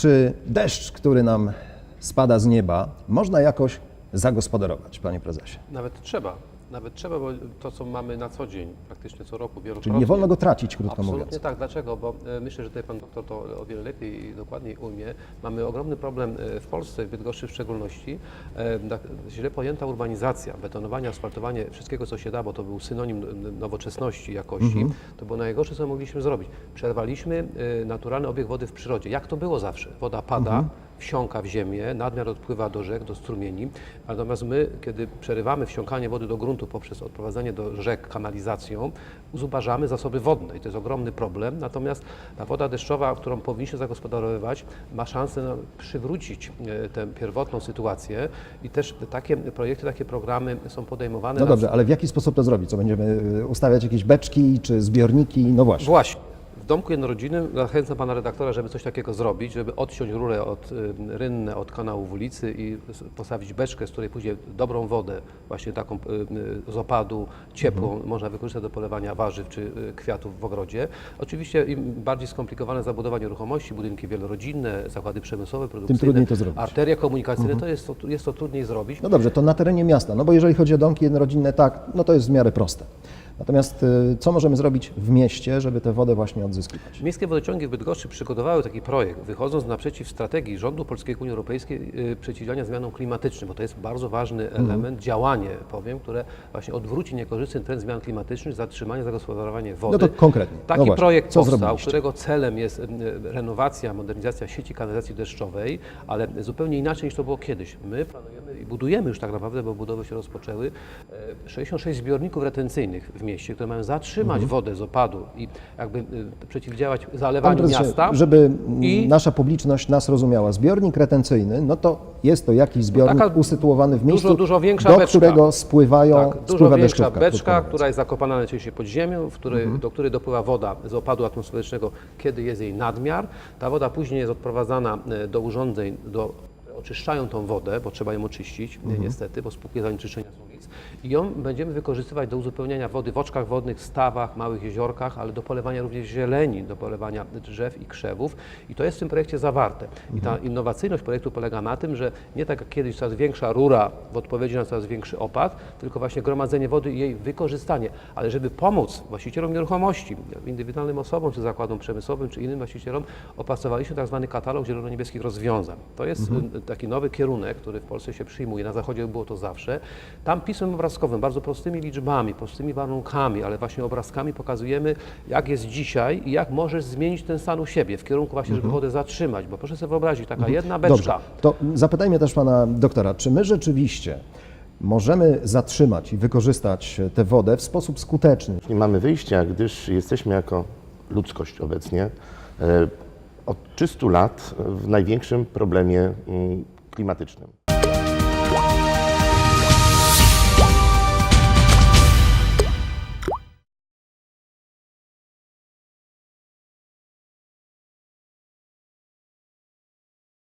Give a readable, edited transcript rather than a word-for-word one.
Czy deszcz, który nam spada z nieba, można jakoś zagospodarować, panie prezesie? Nawet trzeba, bo to, co mamy na co dzień, praktycznie co roku, wielokrotnie. Czyli nie wolno go tracić, krótko Absolutnie mówiąc. tak. Dlaczego? Bo myślę, że tutaj pan doktor to o wiele lepiej i dokładniej ujmie. Mamy ogromny problem w Polsce, w Bydgoszczy w szczególności. Źle pojęta urbanizacja, betonowanie, asfaltowanie, wszystkiego, co się da, bo to był synonim nowoczesności, jakości. To było najgorsze, co mogliśmy zrobić. Przerwaliśmy naturalny obieg wody w przyrodzie. Jak to było zawsze? Woda pada, wsiąka w ziemię, nadmiar odpływa do rzek, do strumieni. Natomiast my, kiedy przerywamy wsiąkanie wody do gruntu poprzez odprowadzanie do rzek kanalizacją, zubażamy zasoby wodne i to jest ogromny problem. Natomiast ta woda deszczowa, którą powinniśmy zagospodarowywać, ma szansę przywrócić tę pierwotną sytuację i też takie projekty, takie programy są podejmowane. No dobrze, ale w jaki sposób to zrobić? Co, będziemy ustawiać jakieś beczki czy zbiorniki? No właśnie. Właśnie. W domku jednorodzinnym zachęcam pana redaktora, żeby coś takiego zrobić, żeby odciąć rurę rynnę od kanału w ulicy i postawić beczkę, z której później dobrą wodę, właśnie taką z opadu, ciepłą, można wykorzystać do polewania warzyw czy kwiatów w ogrodzie. Oczywiście im bardziej skomplikowane zabudowanie nieruchomości, budynki wielorodzinne, zakłady przemysłowe, produkcyjne, tym trudniej to zrobić. Arterie komunikacyjne, to jest to trudniej zrobić. No dobrze, to na terenie miasta, no bo jeżeli chodzi o domki jednorodzinne, tak, no to jest w miarę proste. Natomiast co możemy zrobić w mieście, żeby tę wodę właśnie odzyskiwać? Miejskie wodociągi w Bydgoszczy przygotowały taki projekt, wychodząc naprzeciw strategii rządu polskiego Unii Europejskiej przeciwdziałania zmianom klimatycznym, bo to jest bardzo ważny element, działanie, które właśnie odwróci niekorzystny trend zmian klimatycznych, zatrzymanie, zagospodarowanie wody. No to konkretnie. Taki no właśnie, projekt co powstał, zrobiliście? którego celem jest renowacja, modernizacja sieci kanalizacji deszczowej, ale zupełnie inaczej niż to było kiedyś. My planujemy i budujemy już tak naprawdę, bo budowy się rozpoczęły, 66 zbiorników retencyjnych w mieście, które mają zatrzymać wodę z opadu i jakby przeciwdziałać zalewaniu Panie prezesie, miasta. żeby nasza publiczność nas rozumiała, zbiornik retencyjny, no to jest to jakiś zbiornik taka usytuowany w miejscu, dużo większa do beczka. którego spływa Dużo większa deszczówka, beczka, krótko która jest zakopana najczęściej pod ziemią, do której dopływa woda z opadu atmosferycznego, kiedy jest jej nadmiar. Ta woda później jest odprowadzana do urządzeń, oczyszczają tą wodę, bo trzeba ją oczyścić, niestety, bo spółki zanieczyszczenia są nic. I ją będziemy wykorzystywać do uzupełniania wody w oczkach wodnych, stawach, małych jeziorkach, ale do polewania również zieleni, do polewania drzew i krzewów. I to jest w tym projekcie zawarte. I ta innowacyjność projektu polega na tym, że nie tak jak kiedyś coraz większa rura w odpowiedzi na coraz większy opad, tylko właśnie gromadzenie wody i jej wykorzystanie. Ale żeby pomóc właścicielom nieruchomości, indywidualnym osobom, czy zakładom przemysłowym, czy innym właścicielom, opracowaliśmy tak zwany katalog zielono-niebieskich rozwiązań. To jest taki nowy kierunek, który w Polsce się przyjmuje. Na Zachodzie było to zawsze. Tam pismem obrazkowym, bardzo prostymi liczbami, prostymi warunkami, ale właśnie obrazkami pokazujemy, jak jest dzisiaj i jak możesz zmienić ten stan u siebie w kierunku właśnie, żeby wodę zatrzymać. Bo proszę sobie wyobrazić, taka jedna beczka. Dobrze, to zapytajmy też pana doktora, czy my rzeczywiście możemy zatrzymać i wykorzystać tę wodę w sposób skuteczny? Nie mamy wyjścia, gdyż jesteśmy jako ludzkość obecnie od 300 lat w największym problemie klimatycznym.